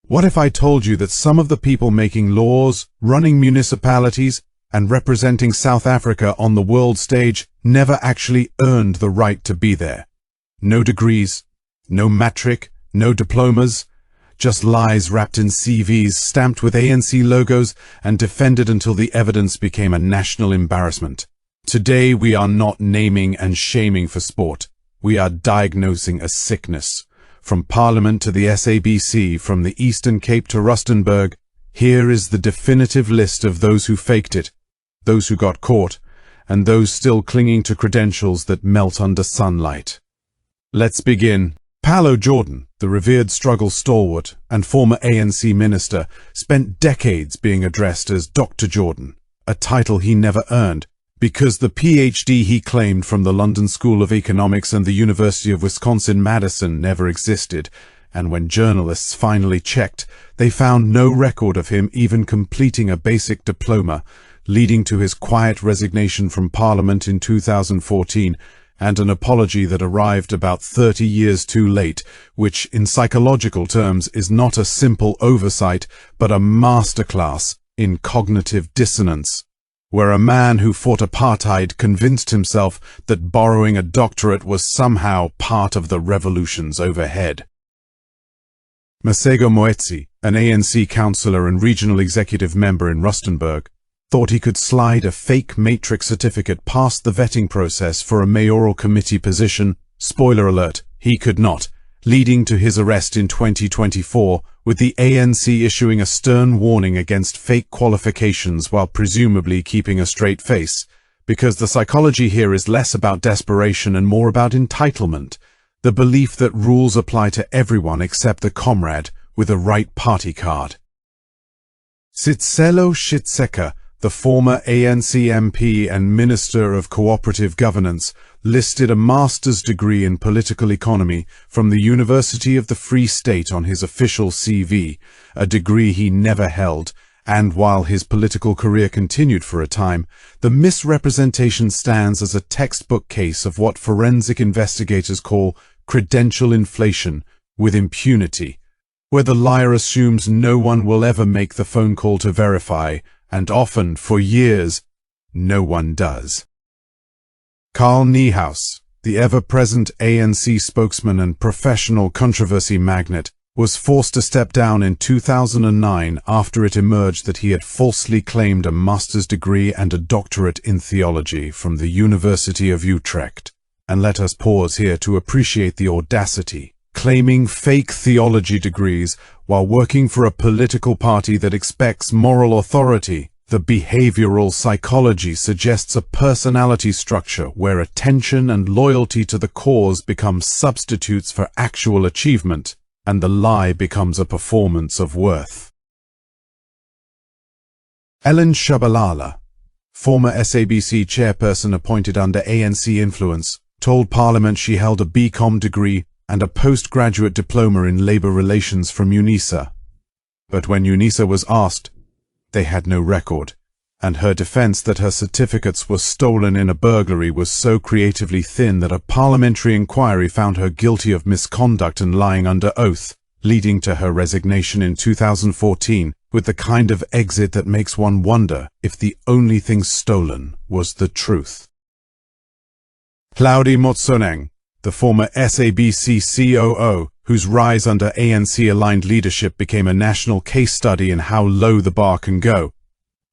What if I told you that some of the people making laws, running municipalities, and representing South Africa on the world stage never actually earned the right to be there? No degrees, no matric, no diplomas, just lies wrapped in CVs stamped with ANC logos and defended until the evidence became a national embarrassment. Today we are not naming and shaming for sport. We are diagnosing a sickness. From Parliament to the SABC, from the Eastern Cape to Rustenburg, here is the definitive list of those who faked it, those who got caught, and those still clinging to credentials that melt under sunlight. Let's begin. Paulo Jordan, the revered struggle stalwart and former ANC minister, spent decades being addressed as Dr. Jordan, a title he never earned, because the PhD he claimed from the London School of Economics and the University of Wisconsin-Madison never existed, and when journalists finally checked, they found no record of him even completing a basic diploma, leading to his quiet resignation from Parliament in 2014, and an apology that arrived about 30 years too late, which in psychological terms is not a simple oversight, but a masterclass in cognitive dissonance, where a man who fought apartheid convinced himself that borrowing a doctorate was somehow part of the revolutions overhead. Masego Moetsi, an ANC councillor and regional executive member in Rustenburg, thought he could slide a fake matrix certificate past the vetting process for a mayoral committee position. Spoiler alert, he could not, leading to his arrest in 2024, with the ANC issuing a stern warning against fake qualifications while presumably keeping a straight face, because the psychology here is less about desperation and more about entitlement, the belief that rules apply to everyone except the comrade with a right party card. Sitselo Shitseka, the former ANC MP and Minister of Cooperative Governance, listed a master's degree in political economy from the University of the Free State on his official CV, a degree he never held, and while his political career continued for a time, the misrepresentation stands as a textbook case of what forensic investigators call credential inflation with impunity, where the liar assumes no one will ever make the phone call to verify, and often, for years, no one does. Carl Niehaus, the ever-present ANC spokesman and professional controversy magnate, was forced to step down in 2009 after it emerged that he had falsely claimed a master's degree and a doctorate in theology from the University of Utrecht. And let us pause here to appreciate the audacity, claiming fake theology degrees while working for a political party that expects moral authority. The behavioral psychology suggests a personality structure where attention and loyalty to the cause become substitutes for actual achievement, and the lie becomes a performance of worth. Ellen Shabalala, former SABC chairperson appointed under ANC influence, told Parliament she held a BCom degree and a postgraduate diploma in labor relations from UNISA. But when UNISA was asked, they had no record, and her defense that her certificates were stolen in a burglary was so creatively thin that a parliamentary inquiry found her guilty of misconduct and lying under oath, leading to her resignation in 2014, with the kind of exit that makes one wonder if the only thing stolen was the truth. Hlaudi Motsoeneng, the former SABC COO, whose rise under ANC-aligned leadership became a national case study in how low the bar can go,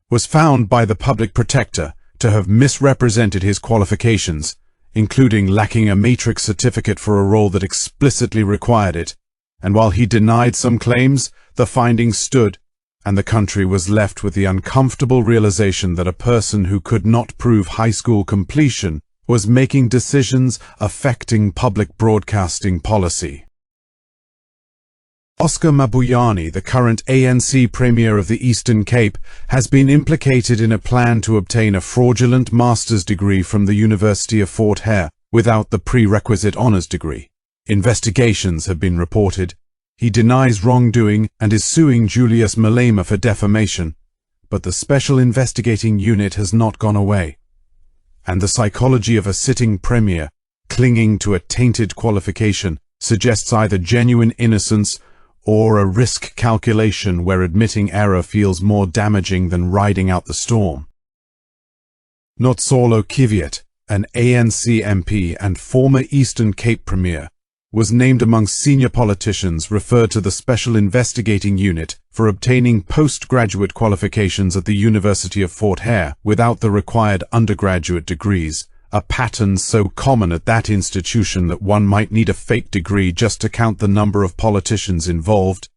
was found by the public protector to have misrepresented his qualifications, including lacking a matrix certificate for a role that explicitly required it. And while he denied some claims, the findings stood, and the country was left with the uncomfortable realization that a person who could not prove high school completion was making decisions affecting public broadcasting policy. Oscar Mabuyane, the current ANC Premier of the Eastern Cape, has been implicated in a plan to obtain a fraudulent master's degree from the University of Fort Hare without the prerequisite honours degree. Investigations have been reported. He denies wrongdoing and is suing Julius Malema for defamation, but the Special Investigating Unit has not gone away. And the psychology of a sitting premier clinging to a tainted qualification suggests either genuine innocence or a risk calculation where admitting error feels more damaging than riding out the storm. Notsolo Kvyat, an ANC MP and former Eastern Cape Premier, was named among senior politicians referred to the Special Investigating Unit for obtaining postgraduate qualifications at the University of Fort Hare without the required undergraduate degrees, a pattern so common at that institution that one might need a fake degree just to count the number of politicians involved.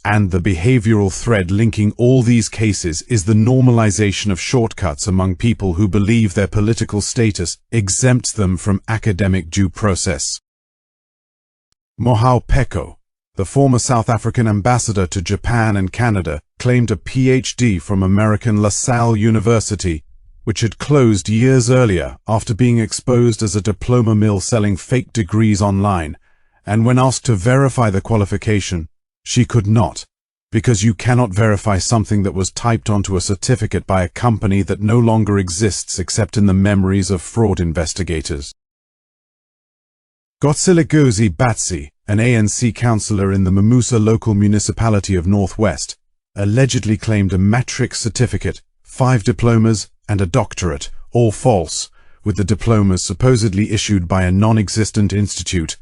And the behavioral thread linking all these cases is the normalization of shortcuts among people who believe their political status exempts them from academic due process. Mohau Peko, the former South African ambassador to Japan and Canada, claimed a PhD from American La Salle University, which had closed years earlier after being exposed as a diploma mill selling fake degrees online, and when asked to verify the qualification, she could not, because you cannot verify something that was typed onto a certificate by a company that no longer exists except in the memories of fraud investigators. Gotsiligozi Batsi, an ANC councillor in the Mamusa local municipality of Northwest, allegedly claimed a matric certificate, 5 diplomas, and a doctorate, all false, with the diplomas supposedly issued by a non-existent institute,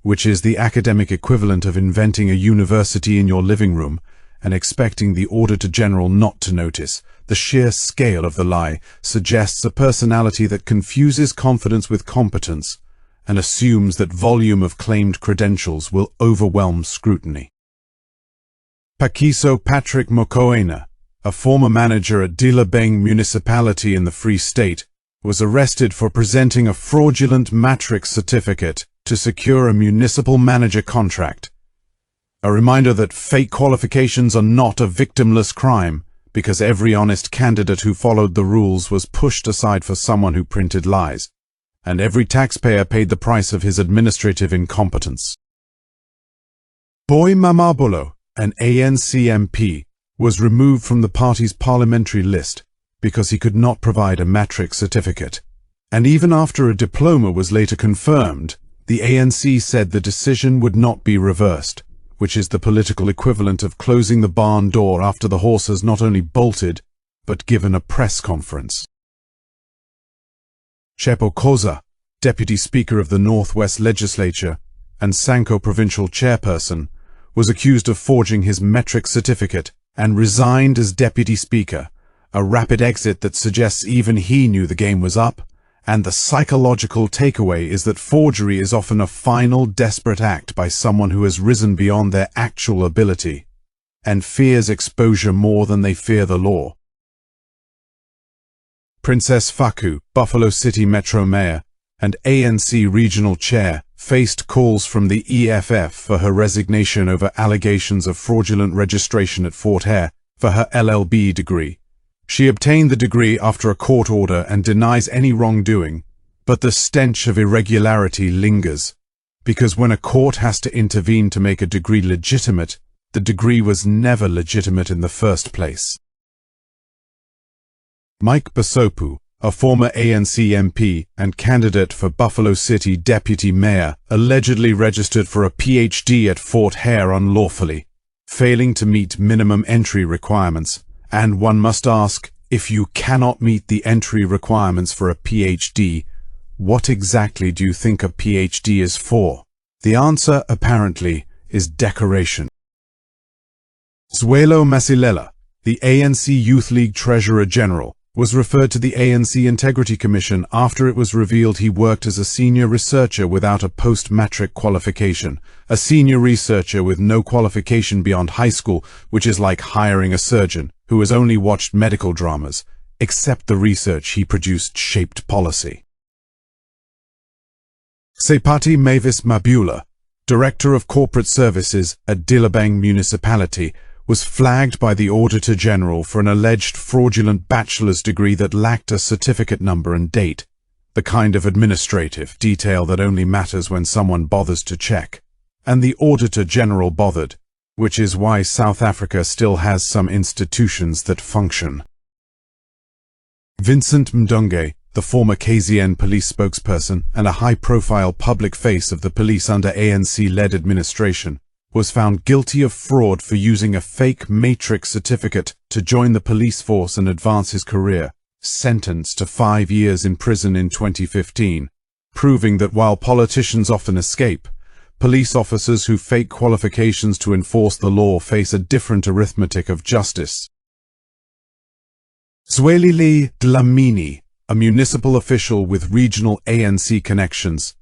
which is the academic equivalent of inventing a university in your living room and expecting the Auditor General not to notice. The sheer scale of the lie suggests a personality that confuses confidence with competence and assumes that volume of claimed credentials will overwhelm scrutiny. Pakiso Patrick Mokoena, a former manager at Dilabeng municipality in the Free State, was arrested for presenting a fraudulent matric certificate to secure a municipal manager contract. A reminder that fake qualifications are not a victimless crime, because every honest candidate who followed the rules was pushed aside for someone who printed lies, and every taxpayer paid the price of his administrative incompetence. Boy Mamabolo, an ANC MP, was removed from the party's parliamentary list because he could not provide a matric certificate. And even after a diploma was later confirmed, the ANC said the decision would not be reversed, which is the political equivalent of closing the barn door after the horse has not only bolted, but given a press conference. Shepo Koza, Deputy Speaker of the Northwest Legislature and Sanko Provincial Chairperson, was accused of forging his metric certificate and resigned as Deputy Speaker, a rapid exit that suggests even he knew the game was up, and the psychological takeaway is that forgery is often a final, desperate act by someone who has risen beyond their actual ability and fears exposure more than they fear the law. Princess Faku, Buffalo City Metro Mayor and ANC Regional Chair, faced calls from the EFF for her resignation over allegations of fraudulent registration at Fort Hare for her LLB degree. She obtained the degree after a court order and denies any wrongdoing, but the stench of irregularity lingers, because when a court has to intervene to make a degree legitimate, the degree was never legitimate in the first place. Mike Basopu, a former ANC MP and candidate for Buffalo City Deputy Mayor, allegedly registered for a PhD at Fort Hare unlawfully, failing to meet minimum entry requirements. And one must ask, if you cannot meet the entry requirements for a PhD, what exactly do you think a PhD is for? The answer, apparently, is decoration. Zwelo Masilela, the ANC Youth League Treasurer General, was referred to the ANC Integrity Commission after it was revealed he worked as a senior researcher without a post-matric qualification, a senior researcher with no qualification beyond high school, which is like hiring a surgeon who has only watched medical dramas, except the research he produced shaped policy. Sepati Mavis Mabula, Director of Corporate Services at Dilabeng Municipality, was flagged by the Auditor General for an alleged fraudulent bachelor's degree that lacked a certificate number and date, the kind of administrative detail that only matters when someone bothers to check. And the Auditor General bothered, which is why South Africa still has some institutions that function. Vincent Mdunge, the former KZN police spokesperson and a high-profile public face of the police under ANC-led administration, was found guilty of fraud for using a fake matrix certificate to join the police force and advance his career, sentenced to 5 years in prison in 2015, proving that while politicians often escape, police officers who fake qualifications to enforce the law face a different arithmetic of justice. Zwelile Dlamini, a municipal official with regional ANC connections,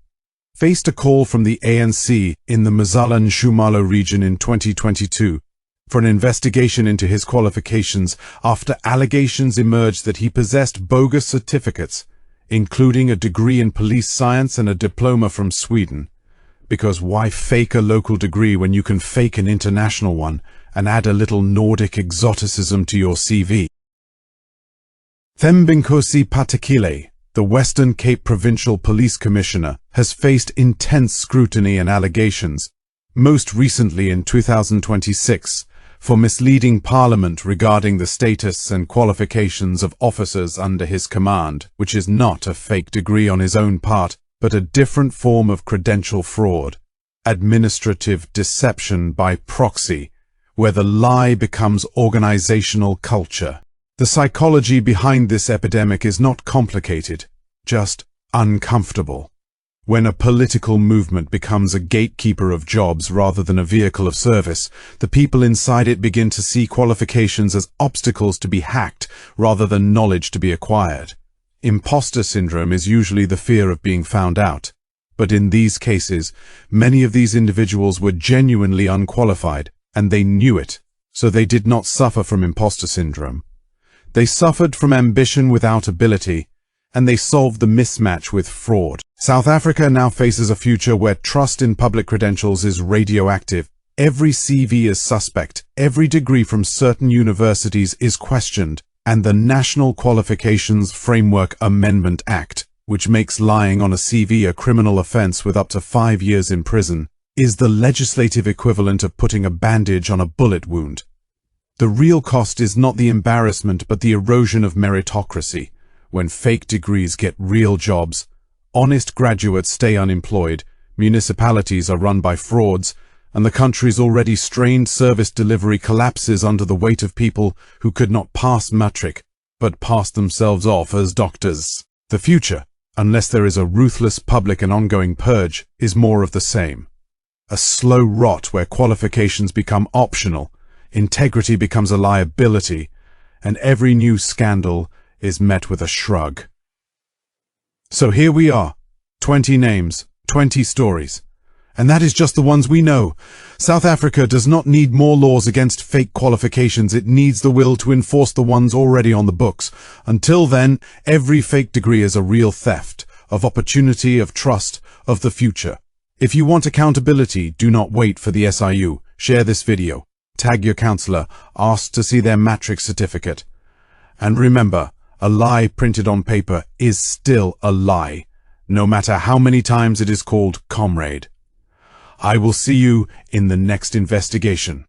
faced a call from the ANC in the Mazala-Nxumalo region in 2022 for an investigation into his qualifications after allegations emerged that he possessed bogus certificates, including a degree in police science and a diploma from Sweden. Because why fake a local degree when you can fake an international one and add a little Nordic exoticism to your CV? Thembinkosi Patekile, the Western Cape Provincial Police Commissioner, has faced intense scrutiny and allegations, most recently in 2026, for misleading Parliament regarding the status and qualifications of officers under his command, which is not a fake degree on his own part, but a different form of credential fraud, administrative deception by proxy, where the lie becomes organizational culture. The psychology behind this epidemic is not complicated, just uncomfortable. When a political movement becomes a gatekeeper of jobs rather than a vehicle of service, the people inside it begin to see qualifications as obstacles to be hacked rather than knowledge to be acquired. Imposter syndrome is usually the fear of being found out, but in these cases, many of these individuals were genuinely unqualified, and they knew it, so they did not suffer from imposter syndrome. They suffered from ambition without ability, and they solved the mismatch with fraud. South Africa now faces a future where trust in public credentials is radioactive. Every CV is suspect, every degree from certain universities is questioned, and the National Qualifications Framework Amendment Act, which makes lying on a CV a criminal offense with up to 5 years in prison, is the legislative equivalent of putting a bandage on a bullet wound. The real cost is not the embarrassment but the erosion of meritocracy. When fake degrees get real jobs, honest graduates stay unemployed, municipalities are run by frauds, and the country's already strained service delivery collapses under the weight of people who could not pass matric, but passed themselves off as doctors. The future, unless there is a ruthless public and ongoing purge, is more of the same. A slow rot where qualifications become optional, integrity becomes a liability, and every new scandal is met with a shrug. So here we are, 20 names, 20 stories. And that is just the ones we know. South Africa does not need more laws against fake qualifications. It needs the will to enforce the ones already on the books. Until then, every fake degree is a real theft of opportunity, of trust, of the future. If you want accountability, do not wait for the SIU. Share this video. Tag your counselor. Ask to see their matrix certificate. And remember, a lie printed on paper is still a lie, no matter how many times it is called Comrade. I will see you in the next investigation.